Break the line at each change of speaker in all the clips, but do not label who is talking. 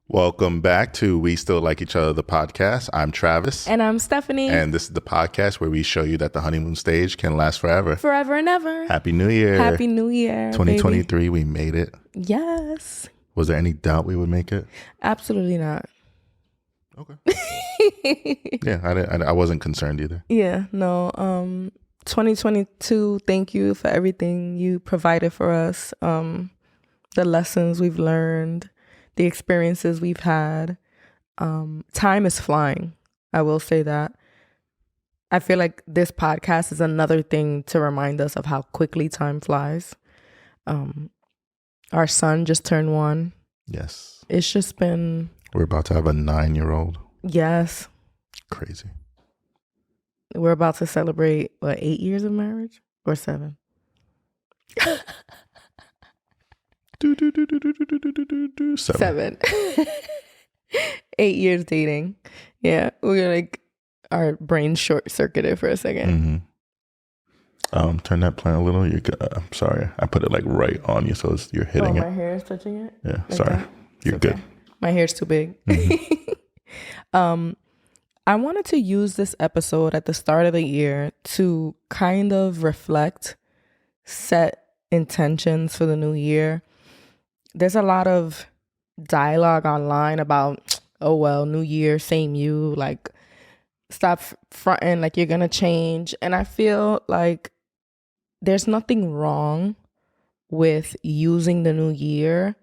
Welcome back to We Still Like Each Other, the podcast. I'm Travis.
And I'm Stephanie.
And this is the podcast where we show you that the honeymoon stage can last forever.
Forever and ever.
Happy New Year.
Happy New Year.
2023,
baby.
we made it.
Yes.
Was there any doubt we would make it?
Absolutely not.
Okay. Yeah, I wasn't concerned either.
Yeah, no. 2022, thank you for everything you provided for us. The lessons we've learned, the experiences we've had. Time is flying. I will say that. I feel like this podcast is another thing to remind us of how quickly time flies. Our son just turned 1.
Yes.
It's just been...
We're about to have a 9-year-old.
Yes.
Crazy.
We're about to celebrate, 8 years of marriage? Or 7? 7. 8 years dating. Yeah. We're like, our brains short-circuited for a second.
Mm-hmm. Turn that plant a little. I'm sorry. I put it like right on you, so you're hitting it.
My hair is touching it?
Yeah,
like
sorry.
That?
You're
okay.
good.
My hair's too big.
Mm-hmm.
I wanted to use this episode at the start of the year to kind of reflect, set intentions for the new year. There's a lot of dialogue online about, oh, well, new year, same you, like, stop fronting like you're going to change. And I feel like there's nothing wrong with using the new year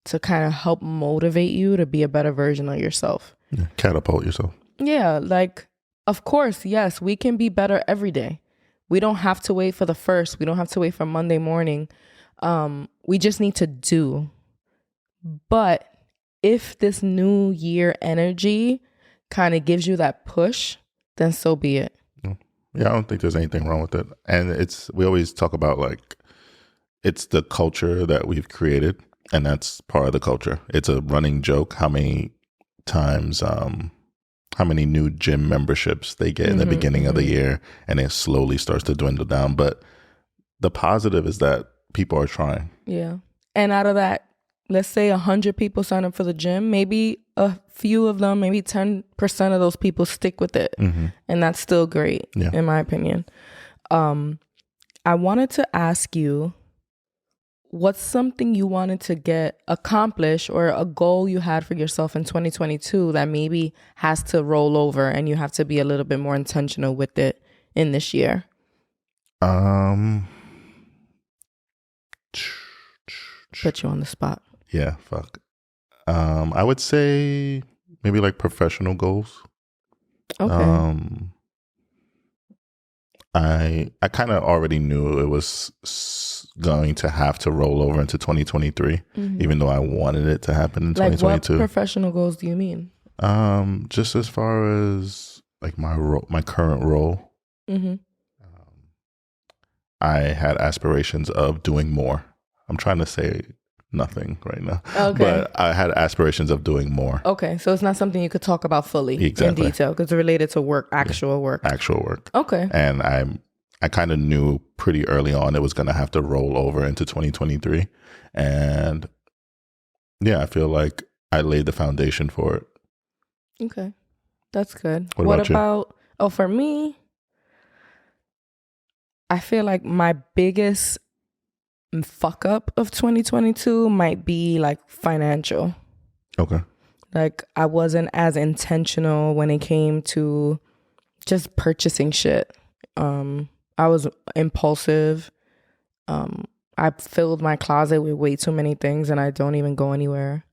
to kind of help motivate you to be a better version of yourself.
Yeah, catapult yourself. Yeah,
like, of course, yes, we can be better every day. We don't have to wait for the first. We don't have to wait for Monday morning. We just need to do. But if this new year energy kind of gives you that push, then so be it.
Yeah, I don't think there's anything wrong with it. And we always talk about like, it's the culture that we've created, and that's part of the culture. It's a running joke how many times, how many new gym memberships they get in the beginning of the year, and it slowly starts to dwindle down. But the positive is that people are trying.
Yeah. And out of that, let's say 100 people sign up for the gym, maybe a few of them, maybe 10% of those people stick with it.
Mm-hmm.
And that's still great, in my opinion. I wanted to ask you, what's something you wanted to get accomplished or a goal you had for yourself in 2022 that maybe has to roll over and you have to be a little bit more intentional with it in this year? Put you on the spot.
Yeah, fuck. I would say maybe like professional goals.
Okay.
I kind of already knew it was going to have to roll over into 2023, even though I wanted it to happen in 2022.
What professional goals do you mean?
Just as far as like my current role, I had aspirations of doing more. I'm trying to say nothing right now, but I had aspirations of doing more.
Okay, so it's not something you could talk about fully in detail because it's related to work, actual work. Okay.
And I kind of knew pretty early on it was going to have to roll over into 2023. And yeah, I feel like I laid the foundation for it.
Okay, that's good.
What about
you? For me, I feel like my biggest fuck up of 2022 might be like financial.
Okay.
Like I wasn't as intentional when it came to just purchasing shit. I was impulsive. I filled my closet with way too many things and I don't even go anywhere.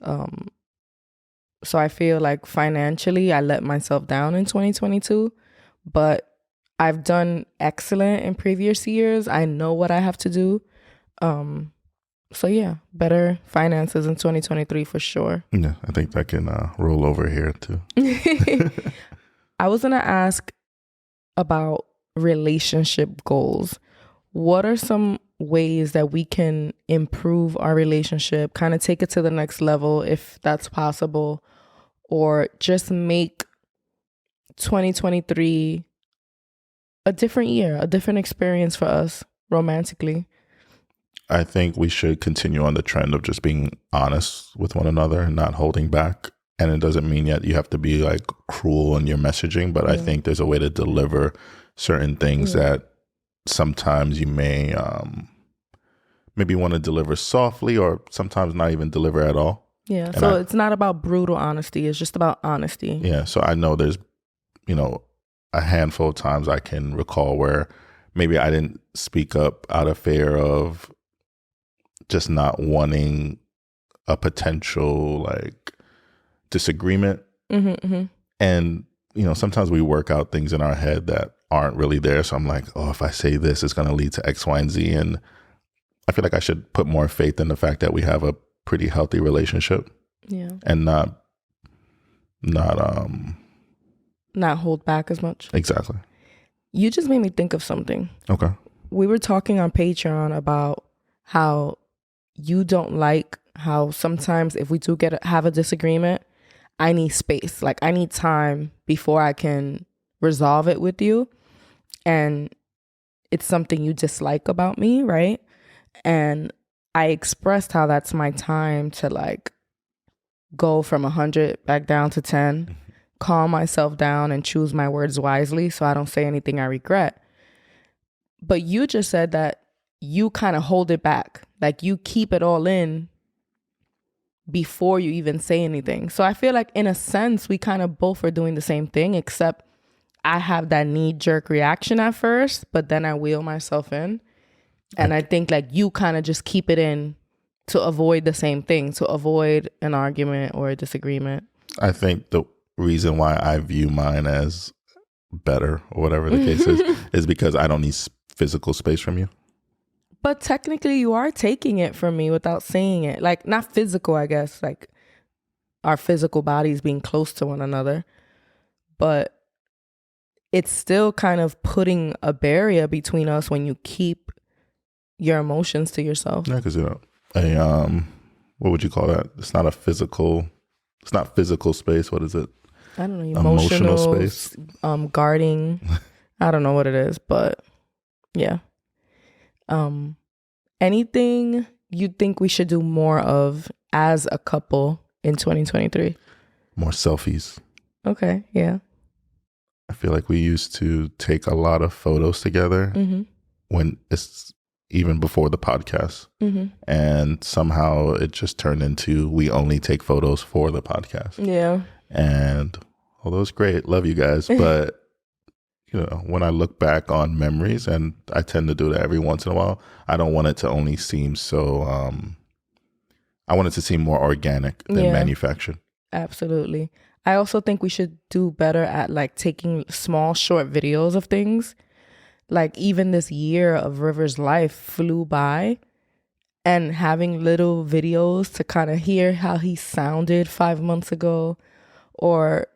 So I feel like financially I let myself down in 2022, but I've done excellent in previous years. I know what I have to do. So yeah, better finances in 2023 for sure.
Yeah, I think that can roll over here too.
I was going to ask about relationship goals. What are some ways that we can improve our relationship, kind of take it to the next level if that's possible, or just make 2023 a different year, a different experience for us romantically?
I think we should continue on the trend of just being honest with one another and not holding back. And it doesn't mean yet you have to be like cruel in your messaging, but I think there's a way to deliver certain things that sometimes you may maybe want to deliver softly, or sometimes not even deliver at all.
Yeah. And so it's not about brutal honesty. It's just about honesty.
Yeah. So I know there's, a handful of times I can recall where maybe I didn't speak up out of fear of just not wanting a potential like disagreement. And, sometimes we work out things in our head that aren't really there. So I'm like, oh, if I say this, it's going to lead to X, Y, and Z. And I feel like I should put more faith in the fact that we have a pretty healthy relationship.
Yeah.
And not
hold back as much.
Exactly.
You just made me think of something.
Okay.
We were talking on Patreon about how you don't like how sometimes if we do have a disagreement, I need space. Like I need time before I can resolve it with you. And it's something you dislike about me, right? And I expressed how that's my time to like go from 100 back down to 10, calm myself down and choose my words wisely so I don't say anything I regret. But you just said that you kind of hold it back. Like you keep it all in before you even say anything. So I feel like in a sense, we kind of both are doing the same thing, except I have that knee-jerk reaction at first, but then I wheel myself in. And I think like you kind of just keep it in to avoid the same thing, to avoid an argument or a disagreement. I
think the reason why I view mine as better or whatever the case is because I don't need physical space from you.
But technically you are taking it from me without saying it. Like not physical, I guess, like our physical bodies being close to one another. But it's still kind of putting a barrier between us when you keep your emotions to yourself.
Yeah, because what would you call that? It's not physical space. What is it?
I don't know. Emotional
space.
Guarding. I don't know what it is, but yeah. Anything you think we should do more of as a couple in 2023?
More selfies.
Okay, yeah.
I feel like we used to take a lot of photos together when it's even before the podcast. And somehow it just turned into we only take photos for the podcast.
Yeah.
And although it's great, love you guys, but when I look back on memories, and I tend to do that every once in a while, I don't want it to only seem so, I want it to seem more organic than manufactured.
Absolutely. I also think we should do better at like taking small, short videos of things. Like even this year of River's life flew by, and having little videos to kind of hear how he sounded 5 months ago, or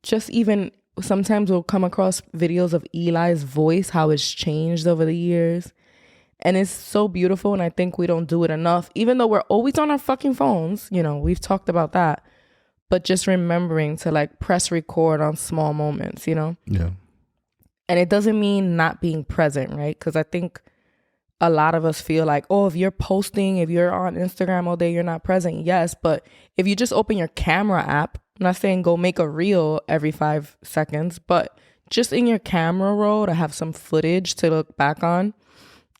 just even sometimes we'll come across videos of Eli's voice, how it's changed over the years. And it's so beautiful. And I think we don't do it enough, even though we're always on our fucking phones. We've talked about that. But just remembering to like press record on small moments,
Yeah.
And it doesn't mean not being present, right? Because I think a lot of us feel like, oh, if you're posting, if you're on Instagram all day, you're not present. Yes. But if you just open your camera app, I'm not saying go make a reel every 5 seconds, but just in your camera roll to have some footage to look back on.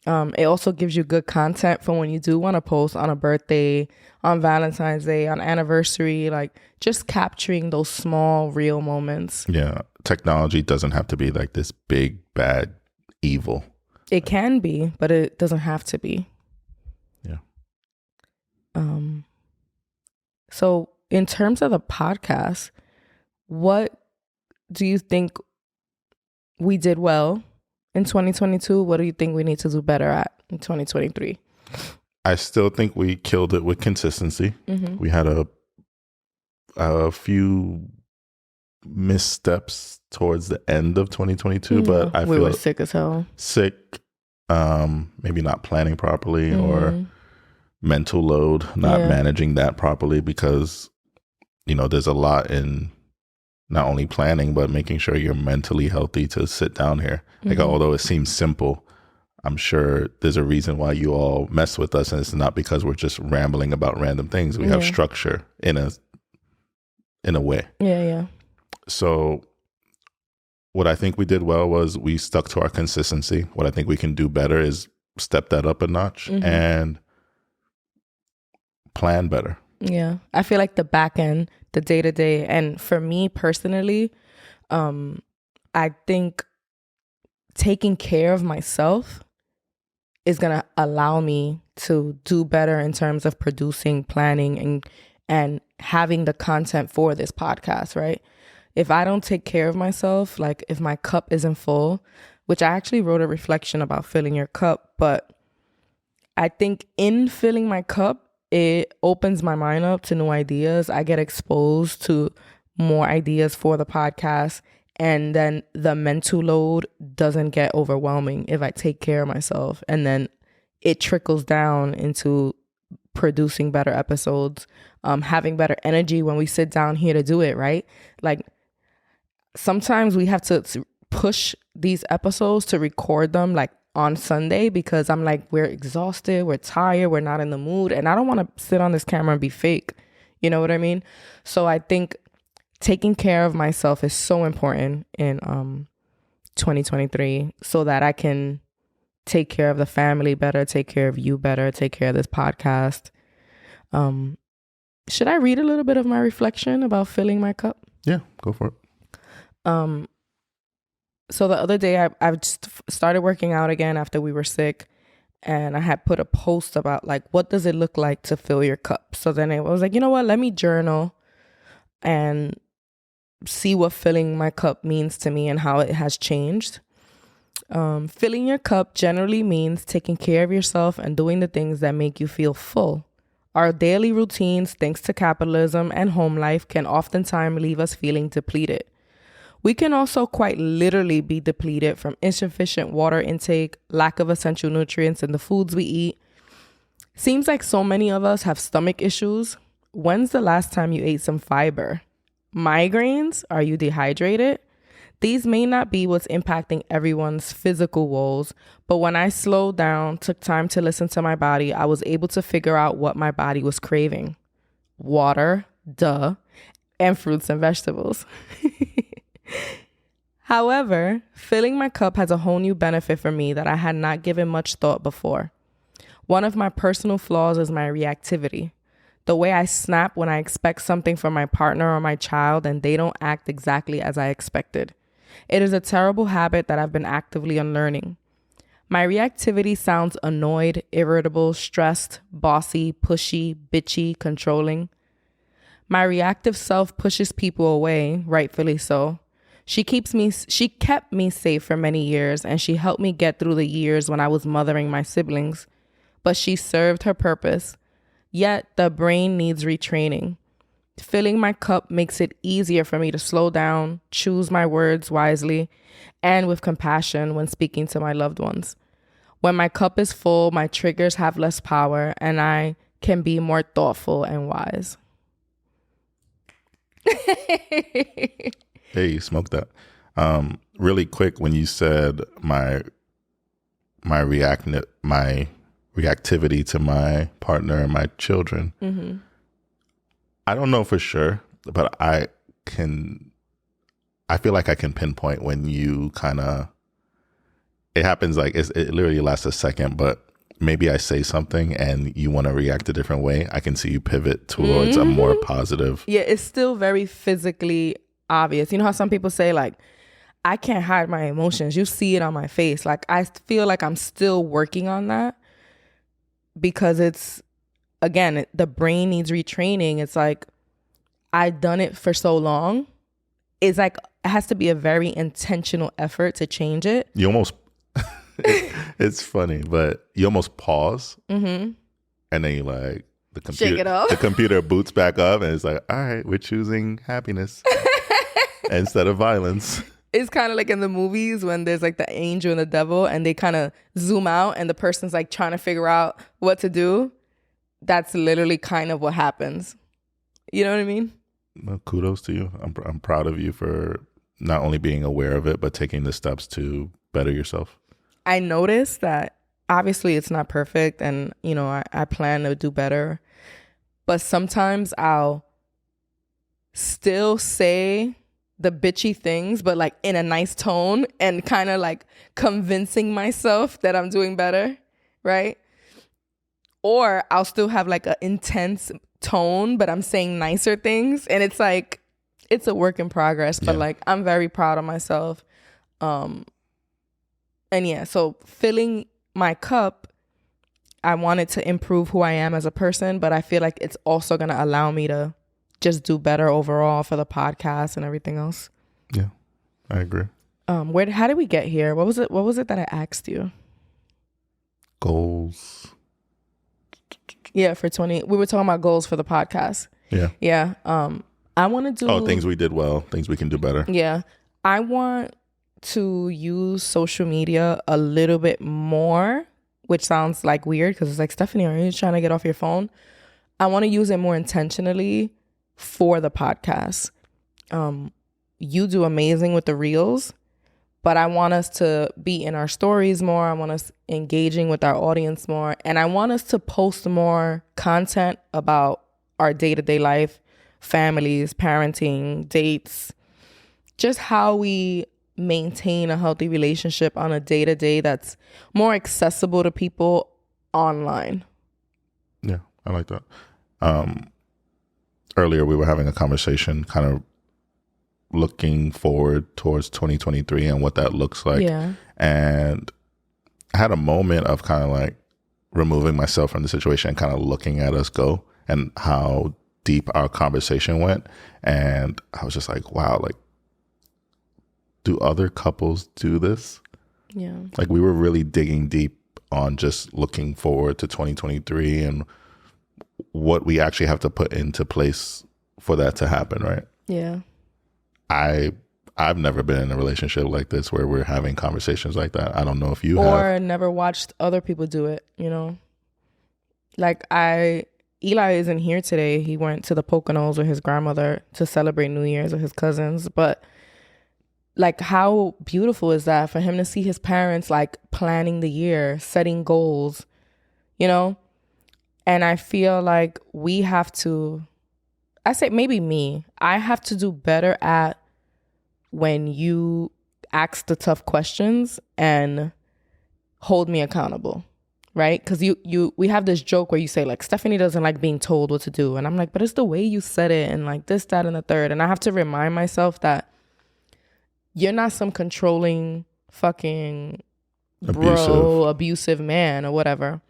It also gives you good content for when you do want to post on a birthday, on Valentine's Day, on anniversary, like just capturing those small, real moments.
Yeah. Technology doesn't have to be like this big, bad, evil.
It can be, but it doesn't have to be.
Yeah.
So in terms of the podcast, what do you think we did well in 2022? What do you think we need to do better at in 2023?
I still think we killed it with consistency. We had a few missteps towards the end of 2022, but I feel
we were sick as hell.
Maybe not planning properly or mental load, not managing that properly, because there's a lot in not only planning but making sure you're mentally healthy to sit down here. Like although it seems simple, I'm sure there's a reason why you all mess with us, and it's not because we're just rambling about random things. We have structure in a way.
Yeah.
So what I think we did well was we stuck to our consistency. What I think we can do better is step that up a notch and plan better.
Yeah. I feel like the back end, the day-to-day, and for me personally, I think taking care of myself is going to allow me to do better in terms of producing, planning, and having the content for this podcast, right? If I don't take care of myself, like if my cup isn't full, which I actually wrote a reflection about filling your cup, but I think in filling my cup, it opens my mind up to new ideas. I get exposed to more ideas for the podcast, and then the mental load doesn't get overwhelming if I take care of myself. And then it trickles down into producing better episodes, having better energy when we sit down here to do it, right? Like sometimes we have to push these episodes to record them like on Sunday because I'm like, we're exhausted, we're tired, we're not in the mood, and I don't want to sit on this camera and be fake. You know what I mean? So I think taking care of myself is so important in 2023 so that I can take care of the family better, take care of you better, take care of this podcast. Should I read a little bit of my reflection about filling my cup?
Yeah, go for it.
So the other day I just started working out again after we were sick, and I had put a post about like, what does it look like to fill your cup? So then I was like, you know what, let me journal and see what filling my cup means to me and how it has changed. Filling your cup generally means taking care of yourself and doing the things that make you feel full. Our daily routines, thanks to capitalism and home life, can oftentimes leave us feeling depleted. We can also quite literally be depleted from insufficient water intake, lack of essential nutrients in the foods we eat. Seems like so many of us have stomach issues. When's the last time you ate some fiber? Migraines? Are you dehydrated? These may not be what's impacting everyone's physical woes, but when I slowed down, took time to listen to my body, I was able to figure out what my body was craving. Water, duh, and fruits and vegetables. However, filling my cup has a whole new benefit for me that I had not given much thought before. One of my personal flaws is my reactivity. The way I snap when I expect something from my partner or my child and they don't act exactly as I expected. It is a terrible habit that I've been actively unlearning. My reactivity sounds annoyed, irritable, stressed, bossy, pushy, bitchy, controlling. My reactive self pushes people away, rightfully so. She kept me safe for many years, and she helped me get through the years when I was mothering my siblings. But she served her purpose. Yet the brain needs retraining. Filling my cup makes it easier for me to slow down, choose my words wisely, and with compassion when speaking to my loved ones. When my cup is full, my triggers have less power, and I can be more thoughtful and wise.
Hey, you smoked that. Really quick, when you said my reactivity to my partner and my children, I don't know for sure, but I feel like I can pinpoint when you kind of, it happens like it literally lasts a second, but maybe I say something and you want to react a different way. I can see you pivot towards a more positive.
Yeah, it's still very physically obvious. You know how some people say like, I can't hide my emotions. You see it on my face. Like I feel like I'm still working on that because it's, again, the brain needs retraining. It's like, I've done it for so long. It's like, it has to be a very intentional effort to change it.
You almost, it's funny, but you almost pause and then you like,
shake it off.
The computer boots back up and it's like, all right, we're choosing happiness instead of violence.
It's kind of like in the movies when there's like the angel and the devil and they kind of zoom out and the person's like trying to figure out what to do. That's literally kind of what happens. You know what I mean?
Well, kudos to you. I'm proud of you for not only being aware of it, but taking the steps to better yourself.
I noticed that obviously it's not perfect, and you know, I plan to do better, but sometimes I'll still say the bitchy things, but like in a nice tone and kind of like convincing myself that I'm doing better, right? Or I'll still have like an intense tone, but I'm saying nicer things. And it's like, it's a work in progress, but like, I'm very proud of myself. And yeah, so filling my cup, I wanted to improve who I am as a person, but I feel like it's also going to allow me to just do better overall for the podcast and everything else.
Yeah, I agree.
How did we get here? What was it that I asked you?
Goals.
Yeah, for 20. We were talking about goals for the podcast.
Yeah.
Yeah. I want to do
things we did well, things we can do better.
Yeah. I want to use social media a little bit more, which sounds like weird because it's like, Stephanie, are you trying to get off your phone? I want to use it more intentionally for the podcast. You do amazing with the reels, but I want us to be in our stories more. I want us engaging with our audience more. And I want us to post more content about our day-to-day life, families, parenting, dates, just how we maintain a healthy relationship on a day-to-day that's more accessible to people online.
Yeah, I like that. Earlier we were having a conversation kind of looking forward towards 2023 and what that looks like.
Yeah.
And I had a moment of kind of like removing myself from the situation and kind of looking at us go and how deep our conversation went. And I was just like, wow, like, do other couples do this?
Yeah.
Like, we were really digging deep on just looking forward to 2023 and what we actually have to put into place for that to happen, right?
Yeah.
I've never been in a relationship like this where we're having conversations like that. I don't know if you have.
Or never watched other people do it, you know? Like Eli isn't here today. He went to the Poconos with his grandmother to celebrate New Year's with his cousins. But like, how beautiful is that for him to see his parents like planning the year, setting goals, you know? And I feel like we have to, I say maybe me, I have to do better at when you ask the tough questions and hold me accountable, right? Because we have this joke where you say like, Stephanie doesn't like being told what to do. And I'm like, but it's the way you said it and like this, that, and the third. And I have to remind myself that you're not some controlling fucking abusive man or whatever.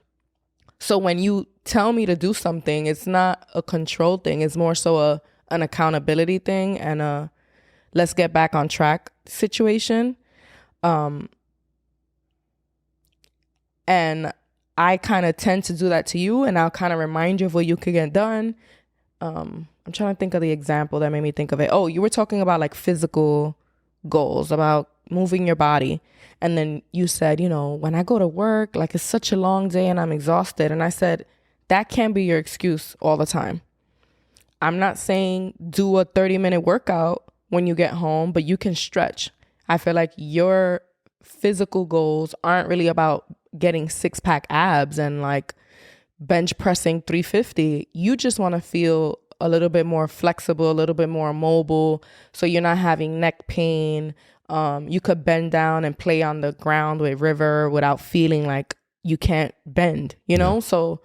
So when you tell me to do something, it's not a control thing. It's more so an accountability thing and a let's get back on track situation. And I kind of tend to do that to you, and I'll kind of remind you of what you could get done. I'm trying to think of the example that made me think of it. Oh, you were talking about like physical goals, about moving your body. And then you said, you know, when I go to work, like it's such a long day and I'm exhausted. And I said, that can't be your excuse all the time. I'm not saying do a 30-minute workout when you get home, but you can stretch. I feel like your physical goals aren't really about getting 6-pack abs and like bench pressing 350. You just want to feel a little bit more flexible, a little bit more mobile, so you're not having neck pain. You could bend down and play on the ground with River without feeling like you can't bend, you know? Yeah. So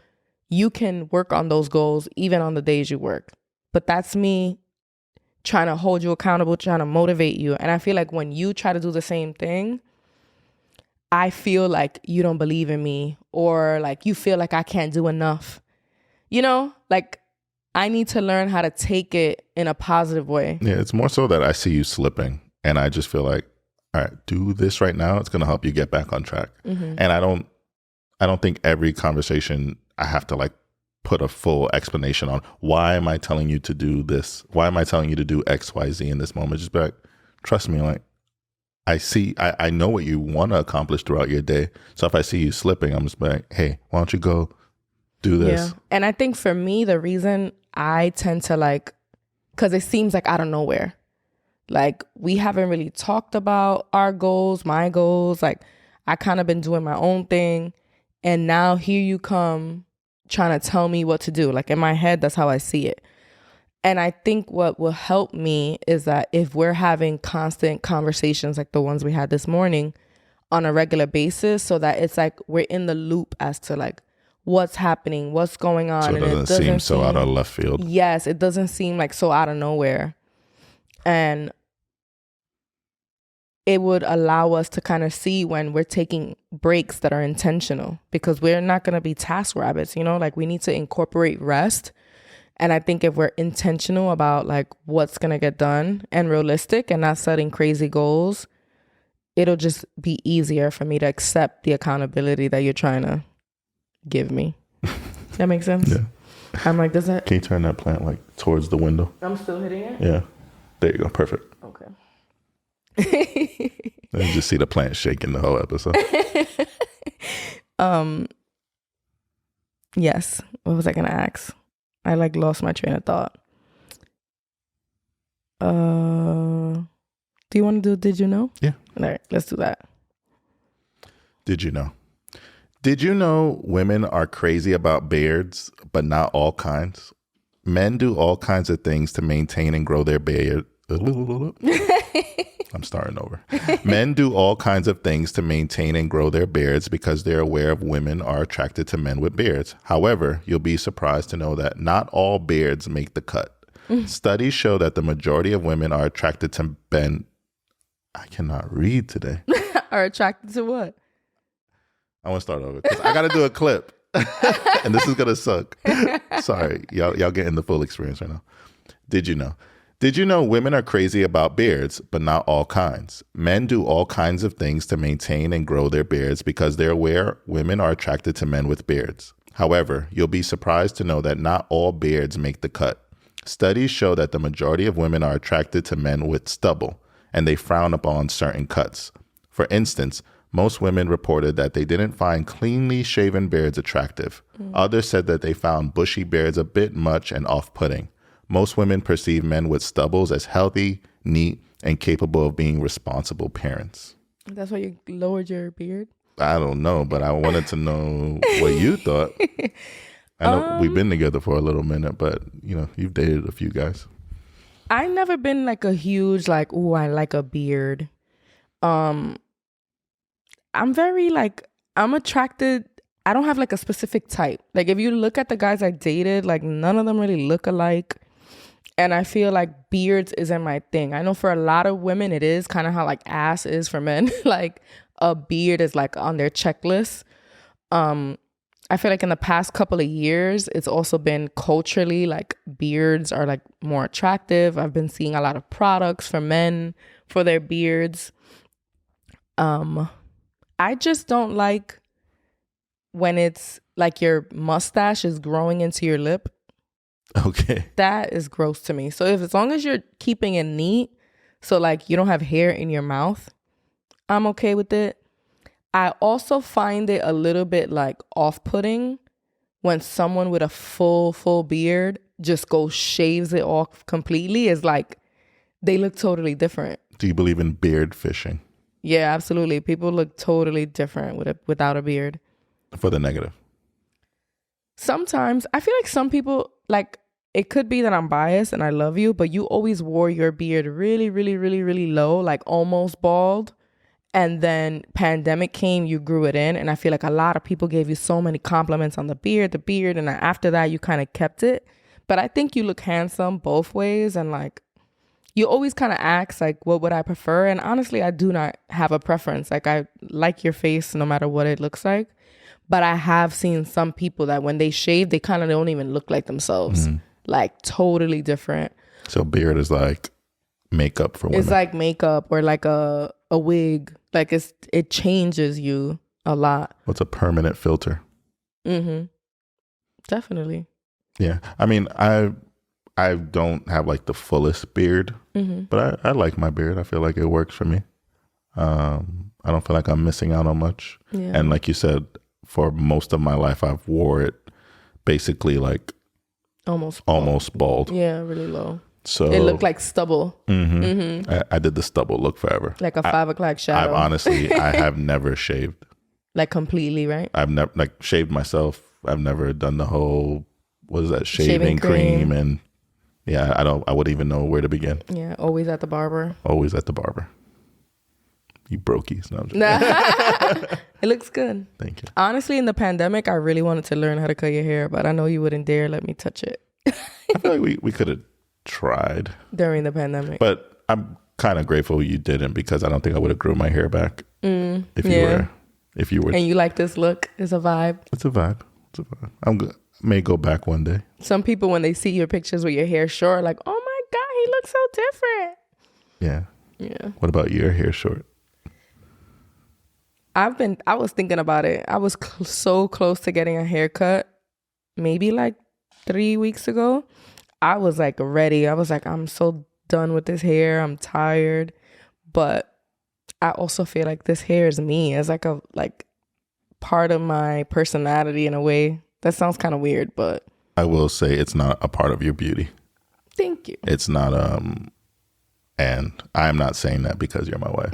you can work on those goals even on the days you work. But that's me trying to hold you accountable, trying to motivate you. And I feel like when you try to do the same thing, I feel like you don't believe in me, or like you feel like I can't do enough. You know, like I need to learn how to take it in a positive way.
Yeah, it's more so that I see you slipping and I just feel like, all right, do this right now. It's going to help you get back on track. Mm-hmm. And I don't think every conversation I have to like put a full explanation on why am I telling you to do this? Why am I telling you to do X, Y, Z in this moment? Just be like, trust me, like I know what you want to accomplish throughout your day. So if I see you slipping, I'm just like, hey, why don't you go do this?
Yeah. And I think for me, the reason I tend to like, because it seems like out of nowhere, like we haven't really talked about our goals, my goals. Like I kind of been doing my own thing. And now here you come trying to tell me what to do. Like in my head, that's how I see it. And I think what will help me is that if we're having constant conversations like the ones we had this morning on a regular basis, so that it's like we're in the loop as to like what's happening, what's going on.
So it doesn't seem so out of left field.
Yes, it doesn't seem like so out of nowhere. And it would allow us to kind of see when we're taking breaks that are intentional, because we're not going to be task rabbits, you know, like we need to incorporate rest. And I think if we're intentional about like what's going to get done and realistic and not setting crazy goals, it'll just be easier for me to accept the accountability that you're trying to give me. That makes sense?
Yeah.
I'm like, does that...
Can you turn that plant like towards the window?
I'm still hitting it?
Yeah. There you go. Perfect.
Okay.
You just see the plant shaking the whole episode.
Yes. What was I going to ask? I like lost my train of thought. Do you want to do Did You Know?
Yeah.
All right, let's do that.
Did you know? Did you know women are crazy about beards, but not all kinds? Men do all kinds of things to maintain and grow their beard. I'm starting over. Men do all kinds of things to maintain and grow their beards because they're aware of women are attracted to men with beards. However, you'll be surprised to know that not all beards make the cut. Studies show that the majority of women are attracted to men. I cannot read today.
Are attracted to what?
I want to start over because I got to do a clip. And this is going to suck. Sorry. Y'all getting the full experience right now. Did you know? Did you know women are crazy about beards, but not all kinds? Men do all kinds of things to maintain and grow their beards because they're aware women are attracted to men with beards. However, you'll be surprised to know that not all beards make the cut. Studies show that the majority of women are attracted to men with stubble, and they frown upon certain cuts. For instance, most women reported that they didn't find cleanly shaven beards attractive. Others said that they found bushy beards a bit much and off-putting. Most women perceive men with stubbles as healthy, neat, and capable of being responsible parents.
That's why you lowered your beard?
I don't know, but I wanted to know what you thought. I know we've been together for a little minute, but you know, you've dated a few guys.
I've never been like a huge like, ooh, I like a beard. I'm very like, I'm attracted. I don't have like a specific type. Like if you look at the guys I dated, like none of them really look alike. And I feel like beards isn't my thing. I know for a lot of women, it is kind of how like ass is for men. Like a beard is like on their checklist. I feel like in the past couple of years, it's also been culturally like beards are like more attractive. I've been seeing a lot of products for men for their beards. I just don't like when it's like your mustache is growing into your lip.
Okay.
That is gross to me. So if as long as you're keeping it neat, so like you don't have hair in your mouth, I'm okay with it. I also find it a little bit like off-putting when someone with a full beard just goes shaves it off completely. It's like they look totally different.
Do you believe in beard fishing?
Yeah, absolutely. People look totally different without a beard.
For the negative.
Sometimes I feel like some people, like it could be that I'm biased and I love you, but you always wore your beard really, really, really, really low, like almost bald. And then pandemic came, you grew it in. And I feel like a lot of people gave you so many compliments on the beard. And after that, you kind of kept it. But I think you look handsome both ways. And like, you always kind of ask, like, what would I prefer? And honestly, I do not have a preference. Like, I like your face no matter what it looks like. But I have seen some people that when they shave, they kind of don't even look like themselves. Like, totally different.
So beard is like makeup for women.
It's like makeup or like a wig. Like it changes you a lot.
What's a permanent filter?
Definitely.
Yeah. I mean, I don't have like the fullest beard, but I like my beard. I feel like it works for me. I don't feel like I'm missing out on much. Yeah. And like you said, for most of my life, I've wore it basically like almost bald.
Yeah, really low.
So
it looked like stubble.
I did the stubble look forever.
Like a 5 o'clock shadow.
I have never shaved.
Like completely, right?
I've never like shaved myself. I've never done the whole, what is that, shaving cream. And yeah, I wouldn't even know where to begin.
Yeah, always at the barber.
Always at the barber. You brokies. No, I'm just
It looks good.
Thank you.
Honestly, in the pandemic, I really wanted to learn how to cut your hair, but I know you wouldn't dare let me touch it.
I feel like we could have tried
during the pandemic.
But I'm kind of grateful you didn't, because I don't think I would have grew my hair back if you were. And
you like this look? It's a vibe.
It's a vibe. May go back one day.
Some people, when they see your pictures with your hair short, like, oh my God, he looks so different.
Yeah.
Yeah.
What about your hair short?
I was thinking about it. I was so close to getting a haircut maybe like 3 weeks ago. I was like ready. I was like, I'm so done with this hair. I'm tired. But I also feel like this hair is me. It's like a part of my personality in a way. That sounds kind of weird, but
I will say it's not a part of your beauty.
Thank you.
It's not and I'm not saying that because you're my wife.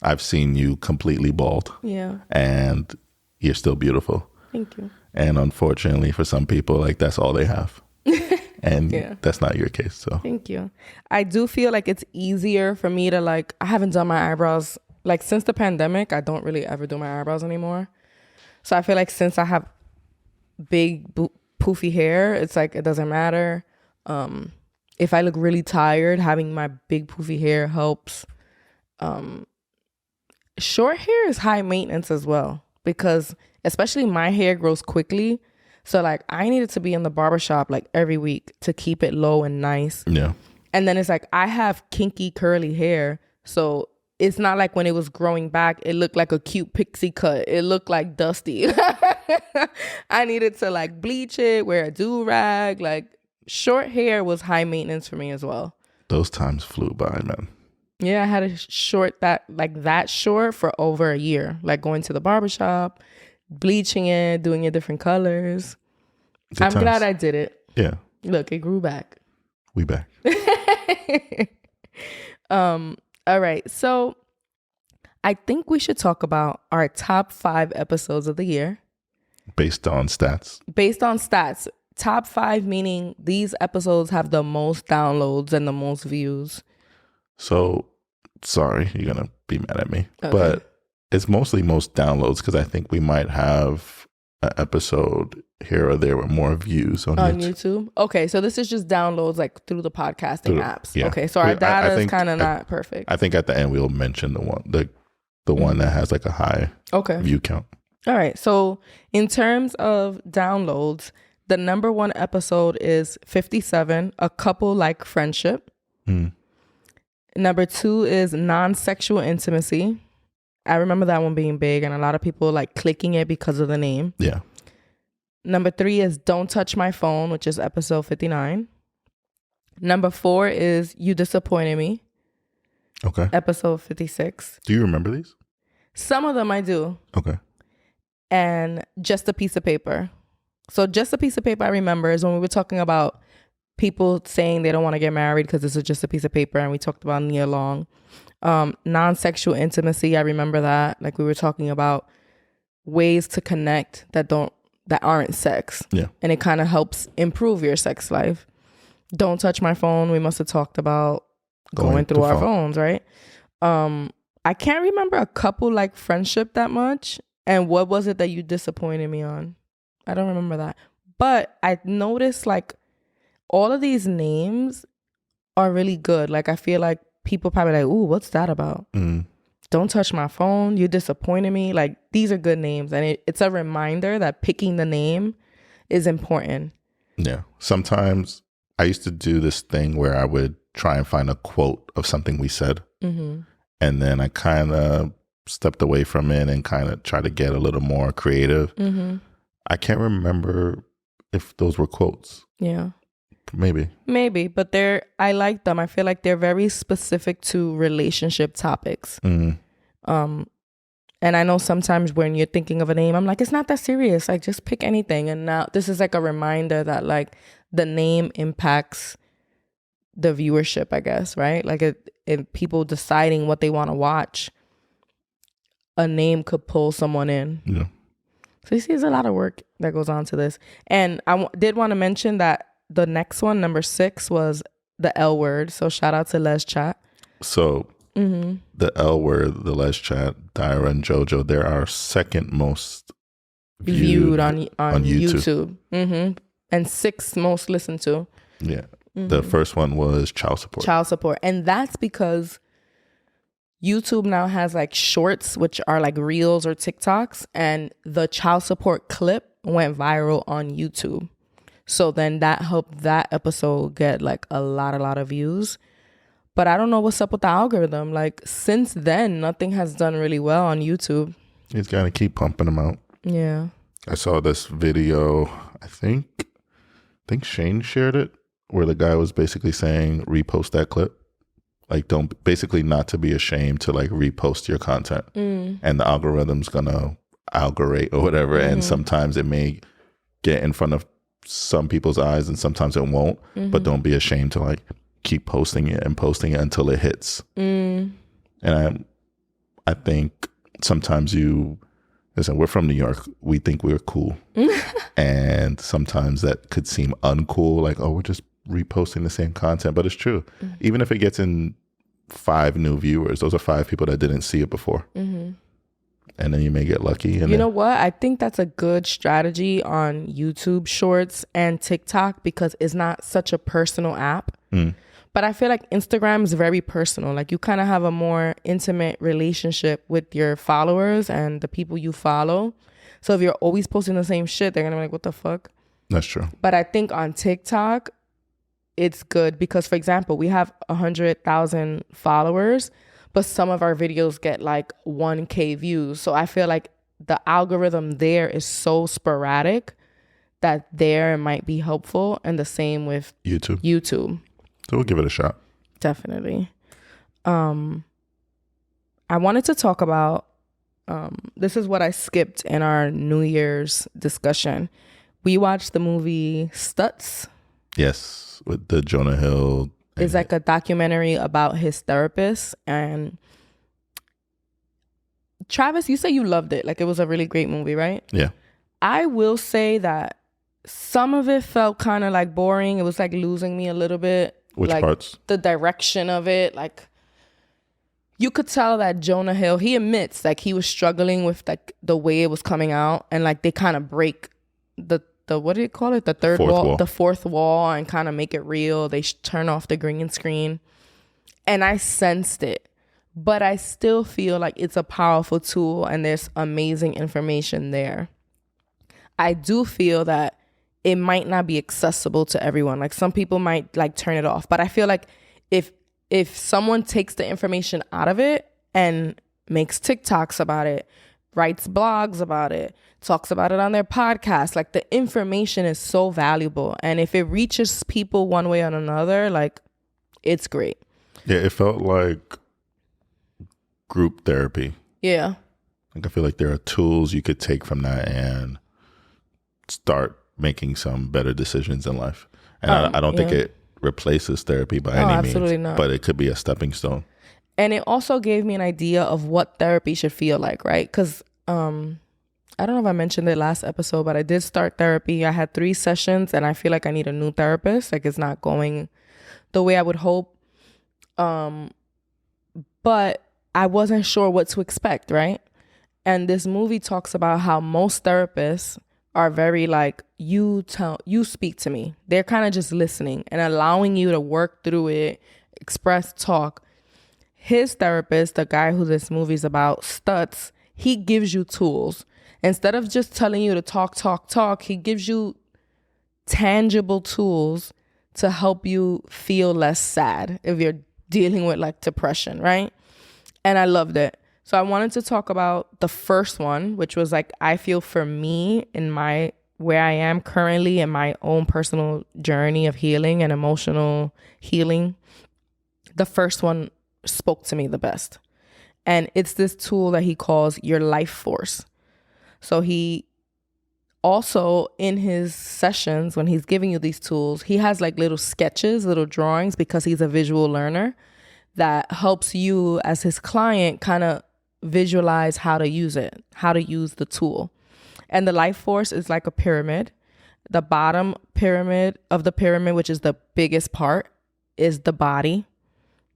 I've seen you completely bald.
Yeah.
And you're still beautiful.
Thank you.
And unfortunately for some people, like, that's all they have. And that's not your case. So
thank you. I do feel like it's easier for me to I haven't done my eyebrows since the pandemic. I don't really ever do my eyebrows anymore. So I feel like since I have big poofy hair, it's like it doesn't matter. If I look really tired, having my big poofy hair helps. Short hair is high maintenance as well, because especially my hair grows quickly. So I needed to be in the barbershop every week to keep it low and nice.
Yeah. And
then it's I have kinky curly hair. So it's not like when it was growing back, it looked like a cute pixie cut. It looked like dusty. I needed to bleach it, wear a do-rag. Short hair was high maintenance for me as well.
Those times flew by, man.
Yeah, I had a short that short for over a year. Going to the barbershop, bleaching it, doing it different colors.
Good times.
Glad I did it.
Yeah.
Look, it grew back.
We back.
All right. So I think we should talk about our top 5 episodes of the year.
Based on stats. Top 5 meaning these episodes have the most downloads and the most views. So, sorry, you're going to be mad at me. Okay. But it's mostly most downloads, because I think we might have an episode here or there with more views on
YouTube. Okay, so this is just downloads through the podcasting apps. Yeah. Okay, so our data is kind of not perfect.
I think at the end we'll mention the one that has a high view count.
All right, so in terms of downloads, the number 1 episode is 57, A Couple Like Friendship. Number 2 is Non-Sexual Intimacy. I remember that one being big and a lot of people clicking it because of the name.
Yeah.
Number 3 is Don't Touch My Phone, which is episode 59. Number 4 is You Disappointed Me.
Okay.
Episode 56.
Do you remember these?
Some of them I do.
Okay.
And Just a Piece of Paper. So Just a Piece of Paper I remember is when we were talking about people saying they don't want to get married because this is just a piece of paper, and we talked about Nia Long. Non-sexual intimacy, I remember that. We were talking about ways to connect that aren't sex.
Yeah.
And it kind of helps improve your sex life. Don't Touch My Phone, we must have talked about going through our phones, right? I can't remember A Couple Like Friendship that much. And what was it that you disappointed me on? I don't remember that. But I noticed all of these names are really good. I feel like people probably ooh, what's that about? Don't Touch My Phone, You Disappointed Me. These are good names. And it's a reminder that picking the name is important.
Yeah. Sometimes I used to do this thing where I would try and find a quote of something we said. Mm-hmm. And then I kind of stepped away from it and kind of try to get a little more creative. Mm-hmm. I can't remember if those were quotes.
Yeah.
Maybe,
but I like them. I feel like they're very specific to relationship topics. Mm-hmm. And I know sometimes when you're thinking of a name, I'm it's not that serious. Just pick anything. And now this is a reminder that the name impacts the viewership, I guess, right? Like if people deciding what they want to watch, a name could pull someone in.
Yeah.
So you see, there's a lot of work that goes on to this. And I did want to mention that the next one, number 6, was the L Word. So shout out to Les Chat.
So the L Word, the Les Chat, Dyra, and JoJo, they're our second most viewed
on YouTube. And 6th most listened to.
Yeah. The first one was child support.
And that's because YouTube now has like shorts, which are like reels or TikToks, and the child support clip went viral on YouTube. So then that helped that episode get like a lot of views. But I don't know what's up with the algorithm. Like since then, nothing has done really well on YouTube.
He's got to keep pumping them out.
Yeah.
I saw this video, I think Shane shared it, where the guy was basically saying, repost that clip. Like basically not to be ashamed to like repost your content. And the algorithm's gonna algorate or whatever. And sometimes it may get in front of some people's eyes and sometimes it won't. But don't be ashamed to like keep posting it until it hits. And I think sometimes listen, we're from New York. We think we're cool. And sometimes that could seem uncool. Like, oh, we're just reposting the same content. But it's true. Even if it gets in 5 new viewers, those are 5 people that didn't see it before. And then you may get lucky. And
you know what? I think that's a good strategy on YouTube Shorts and TikTok because it's not such a personal app. But I feel like Instagram is very personal. Like you kind of have a more intimate relationship with your followers and the people you follow. So if you're always posting the same shit, they're going to be like, what the fuck?
That's true.
But I think on TikTok, it's good because, for example, we have 100,000 followers, but some of our videos get like 1K views. So I feel like the algorithm there is so sporadic that there might be helpful. And the same with YouTube.
So we'll give it a shot.
Definitely. I wanted to talk about, this is what I skipped in our New Year's discussion. We watched the movie Stutz.
Yes, with the Johan Hill.
It's like a documentary about his therapist. And Travis, you say you loved it. Like it was a really great movie, right?
Yeah.
I will say that some of it felt kind of like boring. It was like losing me a little bit.
Which
like
parts?
The direction of it. Like you could tell that Johan Hill, he admits like he was struggling with like the way it was coming out. And like they kind of break the what do you call it? The third wall, the fourth wall, and kind of make it real. They turn off the green screen. And I sensed it. But I still feel like it's a powerful tool and there's amazing information there. I do feel that it might not be accessible to everyone. Like some people might like turn it off. But I feel like if someone takes the information out of it and makes TikToks about it, writes blogs about it, talks about it on their podcast, like the information is so valuable. And if it reaches people one way or another, like it's great.
Yeah, it felt like group therapy.
Yeah.
Like I feel like there are tools you could take from that and start making some better decisions in life. And I don't think it replaces therapy by any means. Absolutely not. But it could be a stepping stone.
And it also gave me an idea of what therapy should feel like, right? Because I don't know if I mentioned it last episode, but I did start therapy. I had 3 sessions and I feel like I need a new therapist. Like it's not going the way I would hope. But I wasn't sure what to expect, right? And this movie talks about how most therapists are very like, you speak to me. They're kind of just listening and allowing you to work through it, express, talk. His therapist, the guy who this movie's about, Stutz, he gives you tools. Instead of just telling you to talk, he gives you tangible tools to help you feel less sad if you're dealing with like depression, right? And I loved it. So I wanted to talk about the first one, which was like, I feel for me in where I am currently in my own personal journey of healing and emotional healing. The first one spoke to me the best. And it's this tool that he calls your life force. So he Also, in his sessions, when he's giving you these tools, he has like little sketches, little drawings, because he's a visual learner, that helps you as his client kind of visualize how to use it, how to use the tool. And the life force is like a pyramid. The bottom pyramid of the pyramid, which is the biggest part, is the body.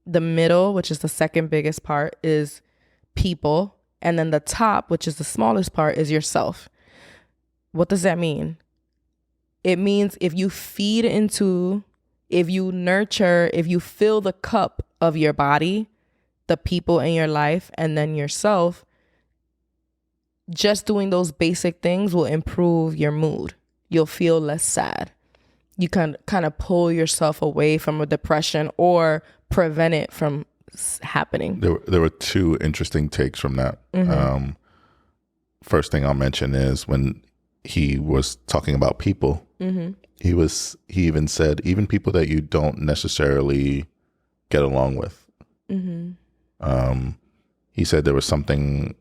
The middle, which is the second biggest part, is people. And then the top, which is the smallest part, is yourself. What does that mean? It means if you feed into, if you nurture, if you fill the cup of your body, the people in your life, and then yourself, just doing those basic things will improve your mood. You'll feel less sad. You can kind of pull yourself away from a depression or prevent it from happening.
There were two interesting takes from that. First thing I'll mention is when he was talking about people, he even said, even people that you don't necessarily get along with. He said there was something,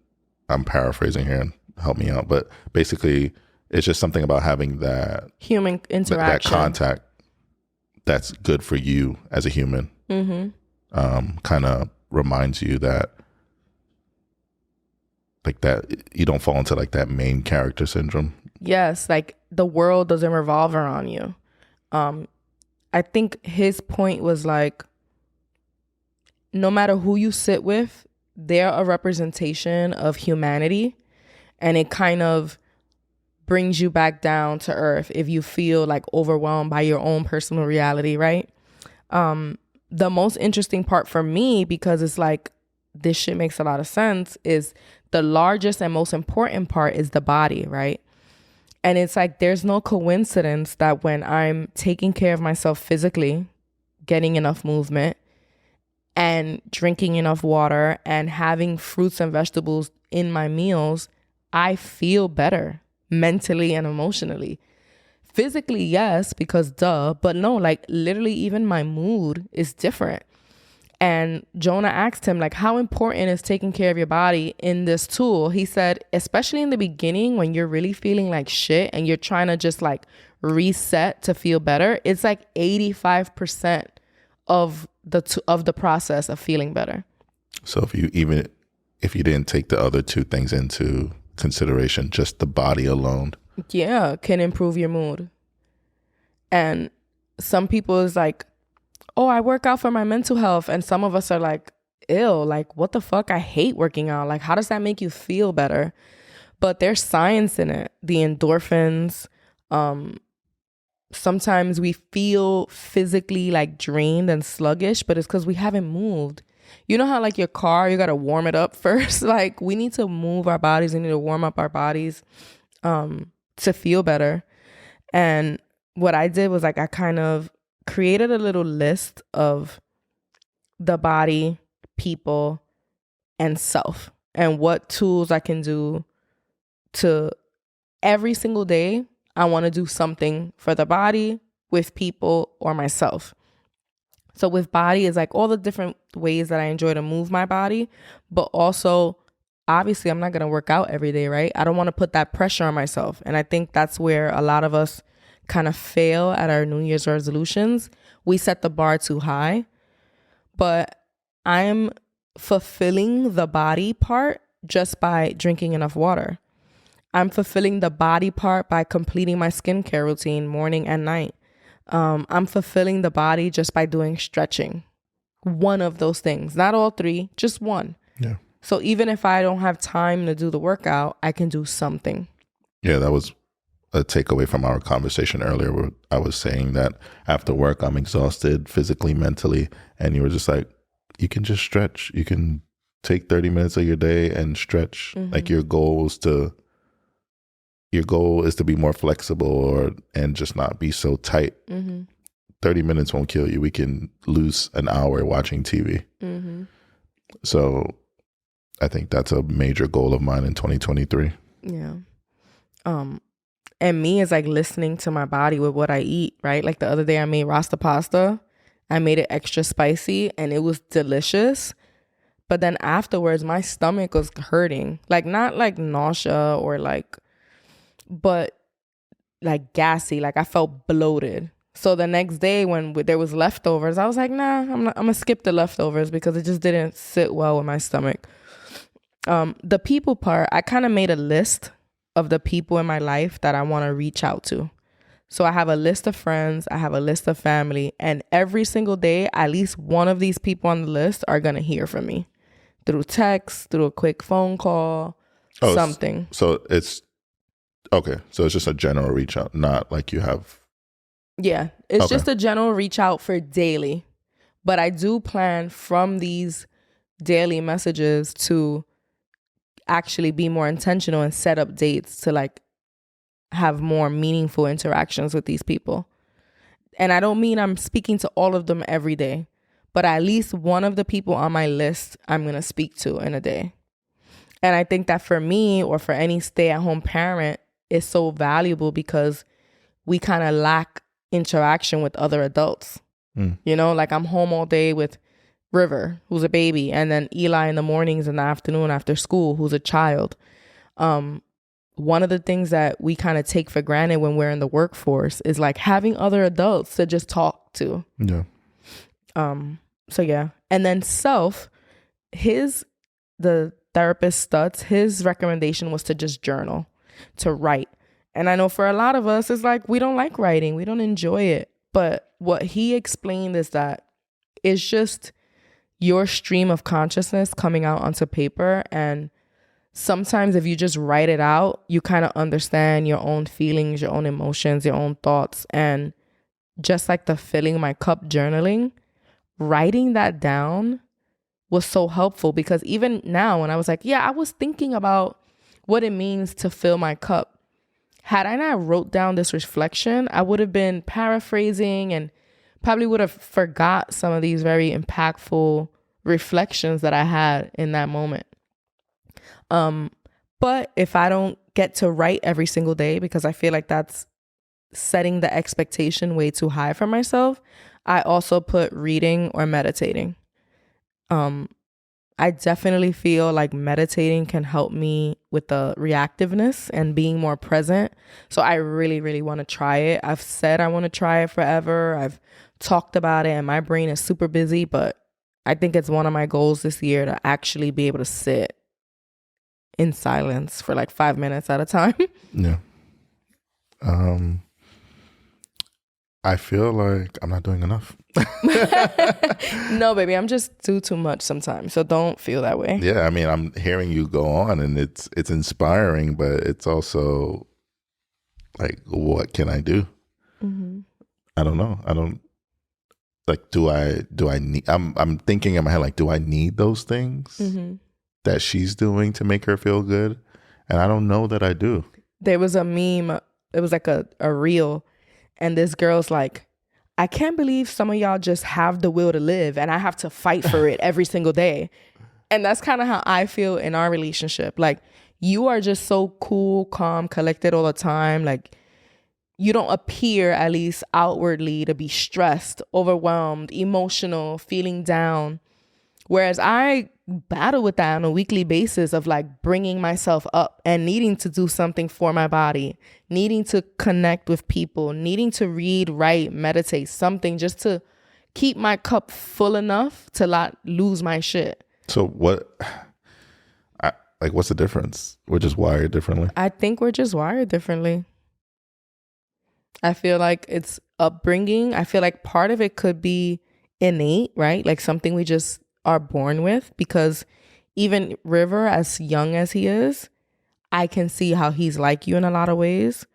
I'm paraphrasing here, help me out, but basically it's just something about having that
human interaction,
that contact that's good for you as a human. Kind of reminds you that, like, that you don't fall into like that main character syndrome.
Yes, like the world doesn't revolve around you. I think his point was like, no matter who you sit with, they're a representation of humanity, and it kind of brings you back down to earth if you feel like overwhelmed by your own personal reality, right? The most interesting part for me, because it's like, this shit makes a lot of sense, is the largest and most important part is the body, right? And it's like, there's no coincidence that when I'm taking care of myself physically, getting enough movement and drinking enough water and having fruits and vegetables in my meals, I feel better mentally and emotionally. Physically, yes, because duh, but no, like literally even my mood is different. And Jonah asked him, like, how important is taking care of your body in this tool? He said, especially in the beginning when you're really feeling like shit and you're trying to just like reset to feel better, it's like 85% of the process of feeling better.
So if you didn't take the other two things into consideration, just the body alone,
can improve your mood. And some people is like, oh, I work out for my mental health. And some of us are like, ew, like, what the fuck? I hate working out. Like, how does that make you feel better? But there's science in it. The endorphins. Sometimes we feel physically like drained and sluggish, but it's because we haven't moved. You know how like your car, you got to warm it up first? Like, we need to move our bodies. We need to warm up our bodies to feel better. And what I did was like, I kind of created a little list of the body, people, and self, and what tools I can do to every single day. I want to do something for the body, with people, or myself. So with body is like all the different ways that I enjoy to move my body, but also obviously I'm not going to work out every day, right? I don't want to put that pressure on myself. And I think that's where a lot of us kind of fail at our New Year's resolutions. We set the bar too high, but I'm fulfilling the body part just by drinking enough water. I'm fulfilling the body part by completing my skincare routine morning and night. I'm fulfilling the body just by doing stretching. One of those things, not all three, just one.
Yeah.
So even if I don't have time to do the workout, I can do something.
Yeah, that was a takeaway from our conversation earlier where I was saying that after work, I'm exhausted physically, mentally. And you were just like, you can just stretch. You can take 30 minutes of your day and stretch. Like your goal is to be more flexible and just not be so tight. 30 minutes won't kill you. We can lose an hour watching TV. So I think that's a major goal of mine in 2023.
Yeah. And me is like listening to my body with what I eat, right? Like the other day I made rasta pasta. I made it extra spicy and it was delicious. But then afterwards, my stomach was hurting. Like not like nausea or like, but like gassy, like I felt bloated. So the next day when there was leftovers, I was like, nah, I'm gonna skip the leftovers because it just didn't sit well with my stomach. The people part, I kind of made a list of the people in my life that I want to reach out to. So I have a list of friends, I have a list of family, and every single day, at least one of these people on the list are going to hear from me through text, through a quick phone call, something.
So it's okay. So it's just a general reach out, not like you have.
Yeah, it's just a general reach out for daily. But I do plan from these daily messages to actually be more intentional and set up dates to like have more meaningful interactions with these people. And I don't mean I'm speaking to all of them every day, but at least one of the people on my list I'm going to speak to in a day. And I think that for me or for any stay-at-home parent is so valuable because we kind of lack interaction with other adults. You know, like I'm home all day with River, who's a baby, and then Eli in the mornings and the afternoon after school, who's a child. One of the things that we kind of take for granted when we're in the workforce is like having other adults to just talk to.
Yeah.
So yeah. And then the therapist Stutz, his recommendation was to just journal, to write. And I know for a lot of us, it's like, we don't like writing. We don't enjoy it. But what he explained is that it's just your stream of consciousness coming out onto paper. And sometimes if you just write it out, you kind of understand your own feelings, your own emotions, your own thoughts. And just like the filling my cup journaling, writing that down was so helpful because even now when I was like, yeah, I was thinking about what it means to fill my cup. Had I not wrote down this reflection, I would have been paraphrasing and probably would have forgot some of these very impactful reflections that I had in that moment. But if I don't get to write every single day, because I feel like that's setting the expectation way too high for myself, I also put reading or meditating. I definitely feel like meditating can help me with the reactiveness and being more present. So I really, really want to try it. I've said I want to try it forever. I've talked about it and my brain is super busy, but I think it's one of my goals this year to actually be able to sit in silence for like 5 minutes at a time.
Yeah. I feel like I'm not doing enough.
No, baby, I'm just too much sometimes. So don't feel that way.
Yeah, I mean, I'm hearing you go on and it's inspiring, but it's also like, what can I do? Mm-hmm. I don't know. I don't like, do I need, I'm thinking in my head, like, do I need those things that she's doing to make her feel good? And I don't know that I do.
There was a meme. It was like a reel. And this girl's like, I can't believe some of y'all just have the will to live and I have to fight for it every single day. And that's kind of how I feel in our relationship. Like, you are just so cool, calm, collected all the time. Like, you don't appear, at least outwardly, to be stressed, overwhelmed, emotional, feeling down. Whereas I battle with that on a weekly basis of like bringing myself up and needing to do something for my body, needing to connect with people, needing to read, write, meditate, something just to keep my cup full enough to not lose my shit.
So what's the difference? We're just wired differently.
I think we're just wired differently. I feel like it's upbringing. I feel like part of it could be innate, right? Like something we just are born with, because even River, as young as he is, I can see how he's like you in a lot of ways.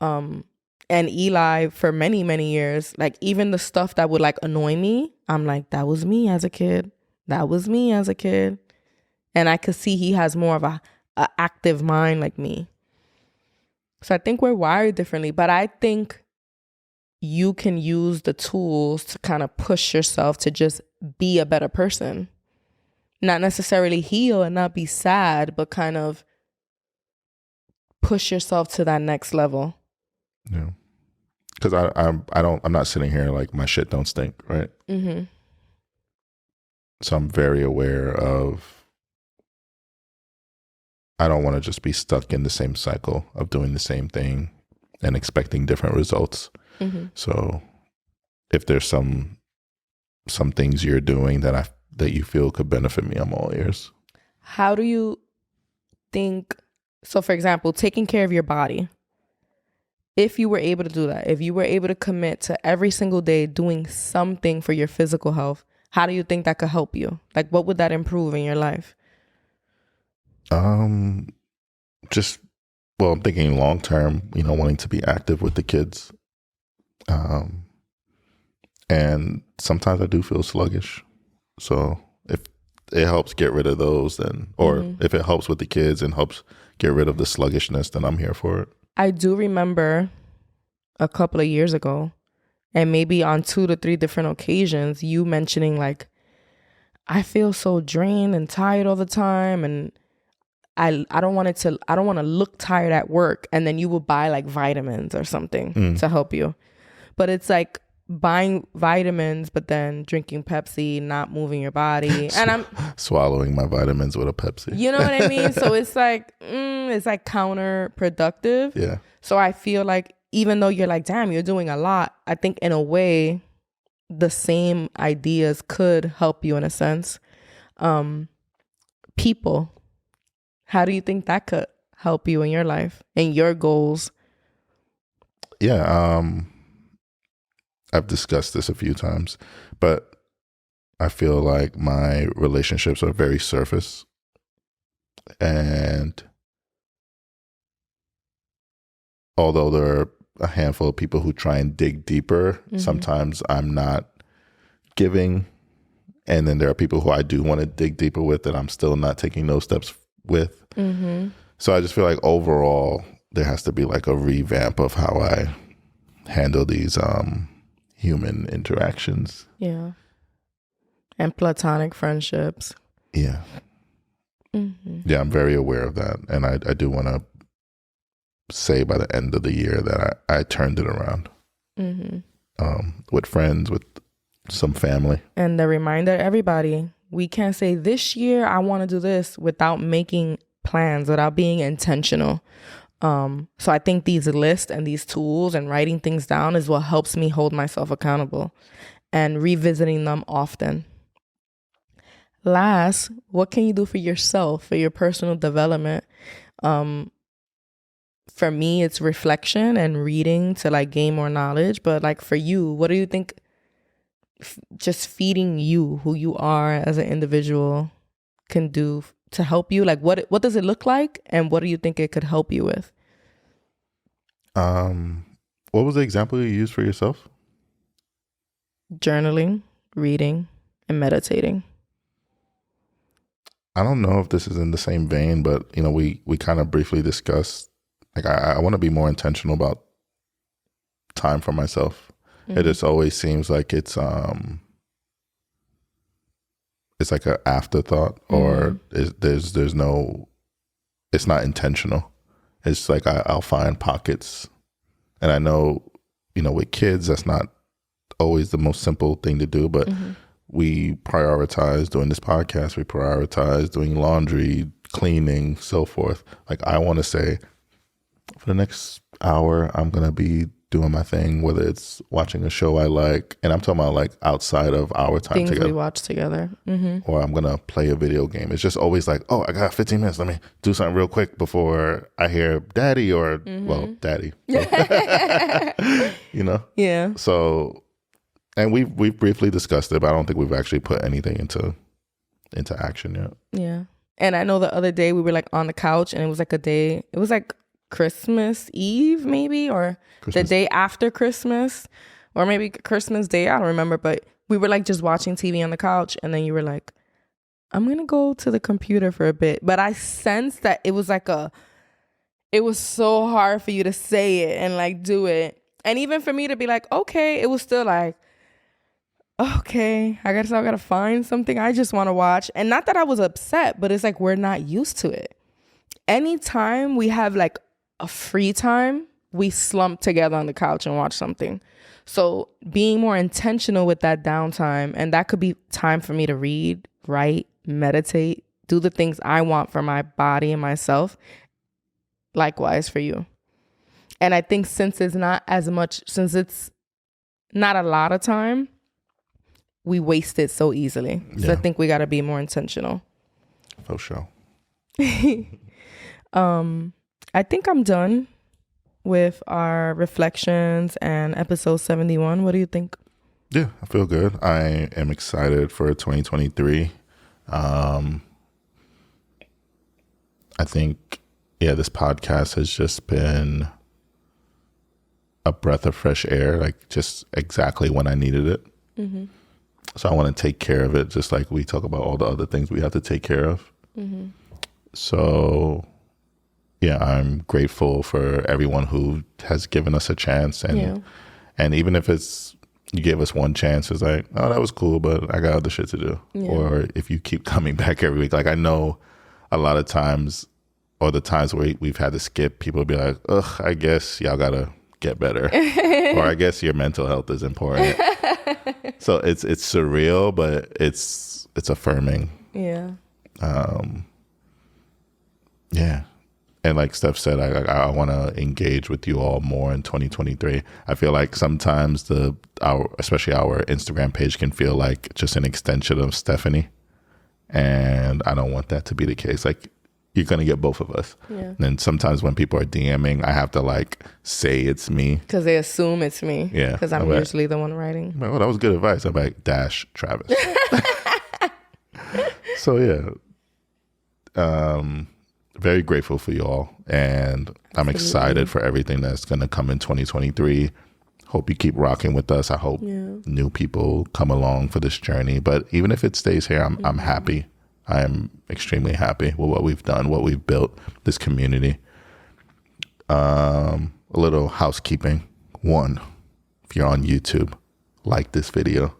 And Eli, for many, many years, like even the stuff that would like annoy me, I'm like, that was me as a kid. That was me as a kid. And I could see he has more of a active mind like me. So I think we're wired differently, but I think you can use the tools to kind of push yourself to just be a better person. Not necessarily heal and not be sad, but kind of push yourself to that next level.
Yeah. Because I'm not sitting here like my shit don't stink, right? Mm-hmm. So I'm very aware of, I don't want to just be stuck in the same cycle of doing the same thing and expecting different results.
Mm-hmm.
So if there's some things you're doing that you feel could benefit me, I'm all ears.
How do you think, so for example, taking care of your body, if you were able to do that, if you were able to commit to every single day doing something for your physical health, how do you think that could help you? Like, what would that improve in your life?
Just, well, I'm thinking long term, wanting to be active with the kids. And sometimes I do feel sluggish. So if it helps get rid of those, then, or if it helps with the kids and helps get rid of the sluggishness, then I'm here for it.
I do remember a couple of years ago, and maybe on 2 to 3 different occasions, you mentioning like, I feel so drained and tired all the time, and I don't want to look tired at work, and then you will buy like vitamins or something to help you. But it's like buying vitamins, but then drinking Pepsi, not moving your body, and I'm
swallowing my vitamins with a Pepsi.
You know what I mean? So it's like counterproductive.
Yeah.
So I feel like even though you're like, damn, you're doing a lot, I think in a way, the same ideas could help you in a sense. People, how do you think that could help you in your life and your goals?
Yeah. I've discussed this a few times, but I feel like my relationships are very surface, and although there are a handful of people who try and dig deeper, sometimes I'm not giving, and then there are people who I do want to dig deeper with that I'm still not taking those steps with. So I just feel like overall there has to be like a revamp of how I handle these human interactions.
Yeah. And platonic friendships.
Yeah. Yeah, I'm very aware of that. And I do want to say by the end of the year that I turned it around. With friends, with some family. And
the reminder to everybody, we can't say this year I want to do this without making plans, without being intentional. So I think these lists and these tools and writing things down is what helps me hold myself accountable and revisiting them often. Last, what can you do for yourself, for your personal development? For me, it's reflection and reading to like gain more knowledge. But like for you, what do you think just feeding you, who you are as an individual, can do to help you? Like what does it look like, and what do you think it could help you with?
What was the example you used for yourself?
Journaling, reading, and meditating.
I don't know if this is in the same vein, but we kind of briefly discussed, like I want to be more intentional about time for myself. It just always seems like it's like an afterthought, or there's no, it's not intentional. It's like I'll find pockets, and I know, with kids, that's not always the most simple thing to do, but we prioritize doing this podcast. We prioritize doing laundry, cleaning, so forth. Like I want to say, for the next hour, I'm going to be doing my thing, whether it's watching a show I like, and I'm talking about like outside of our time
things
together.
We watch together.
Or I'm going to play a video game. It's just always like, oh, I got 15 minutes. Let me do something real quick before I hear daddy or, well, daddy.
Yeah.
So, and we've briefly discussed it, but I don't think we've actually put anything into action yet.
Yeah. And I know the other day we were like on the couch, and it was like Christmas Eve maybe, or the day after Christmas, or maybe Christmas Day, I don't remember, but we were like just watching TV on the couch, and then you were like, I'm gonna go to the computer for a bit. But I sensed that it was so hard for you to say it and like do it, and even for me to be like, okay, it was still like, okay, I gotta find something I just want to watch. And not that I was upset, but it's like we're not used to it. Anytime we have like a free time, we slump together on the couch and watch something. So being more intentional with that downtime, and that could be time for me to read, write, meditate, do the things I want for my body and myself. Likewise for you. And I think since it's not a lot of time, we waste it so easily. So I think we got to be more intentional.
For sure.
I think I'm done with our reflections and episode 71. What do you think?
Yeah, I feel good. I am excited for 2023. I think, this podcast has just been a breath of fresh air, like just exactly when I needed it. Mm-hmm. So I want to take care of it, just like we talk about all the other things we have to take care of. Mm-hmm. So, I'm grateful for everyone who has given us a chance. And even if you give us one chance, it's like, oh, that was cool, but I got other shit to do. Yeah. Or if you keep coming back every week, like I know a lot of times, or the times where we've had to skip, people will be like, ugh, I guess y'all got to get better. Or I guess your mental health is important. So it's surreal, but it's affirming.
Yeah.
And like Steph said, I want to engage with you all more in 2023. I feel like sometimes especially our Instagram page can feel like just an extension of Stephanie. And I don't want that to be the case. Like, you're going to get both of us. Yeah. And sometimes when people are DMing, I have to like say it's me.
Because they assume it's me.
Yeah.
Because I'm usually the one writing.
I'm like, oh, that was good advice. I'm like, Travis. So, very grateful for you all. And I'm excited for everything that's going to come in 2023. Hope you keep rocking with us. I hope new people come along for this journey. But even if it stays here, I'm happy. I am extremely happy with what we've done, what we've built, this community. A little housekeeping. One, if you're on YouTube, like this video.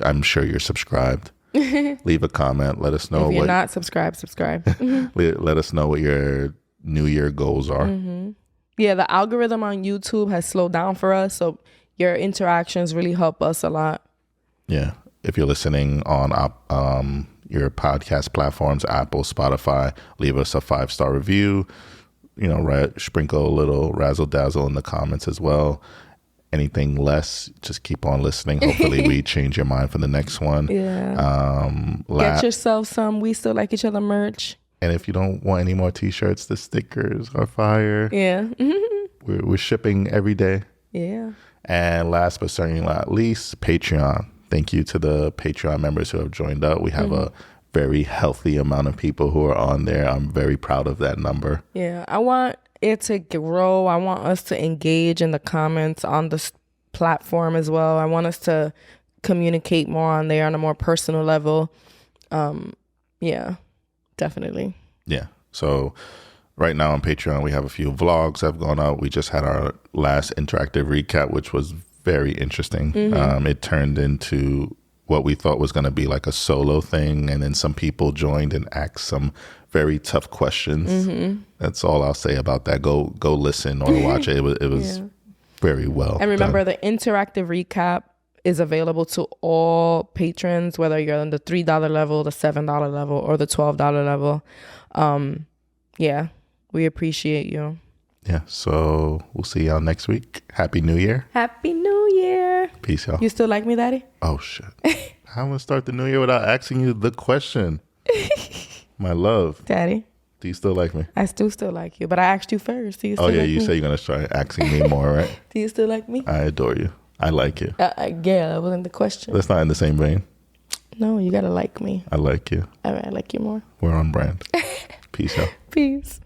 I'm sure you're subscribed. Leave a comment. Let us know.
If you're not subscribe.
Let us know what your New Year goals are.
Mm-hmm. Yeah, the algorithm on YouTube has slowed down for us, so your interactions really help us a lot. Yeah.
If you're listening on your podcast platforms, Apple, Spotify, leave us a 5-star review. Sprinkle a little razzle dazzle in the comments as well. Anything less, just keep on listening. Hopefully we change your mind for the next one.
Yeah. Get yourself some We Still Like Each Other merch.
And if you don't want any more t-shirts, the stickers are fire.
Yeah.
We're shipping every day.
Yeah.
And last but certainly not least, Patreon. Thank you to the Patreon members who have joined up. We have a very healthy amount of people who are on there. I'm very proud of that number.
Yeah. I want it to grow. I want us to engage in the comments on this platform as well. I want us to communicate more on there on a more personal level. Yeah, definitely.
Yeah. So right now on Patreon, we have a few vlogs that have gone out. We just had our last interactive recap, which was very interesting. It turned into what we thought was going to be like a solo thing. And then some people joined and asked some very tough questions. That's all I'll say about that. Go listen or watch it. It was very well.
And remember, the interactive recap is available to all patrons, whether you're on the $3 level, the $7 level, or the $12 level. We appreciate you.
Yeah, so we'll see y'all next week. Happy New Year.
Happy New Year.
Peace, y'all.
You still like me, Daddy?
Oh, shit. How am I going to start the new year without asking you the question? My love.
Daddy.
Do you still like me?
I still like you, but I asked you first. Do you still
like
me?
You say you're going to try asking me more, right?
Do you still like me?
I adore you. I like you.
Yeah, that wasn't the question.
That's not in the same vein.
No, you got to like me.
I like you.
All right, I like you more.
We're on brand. Peace out.
Peace.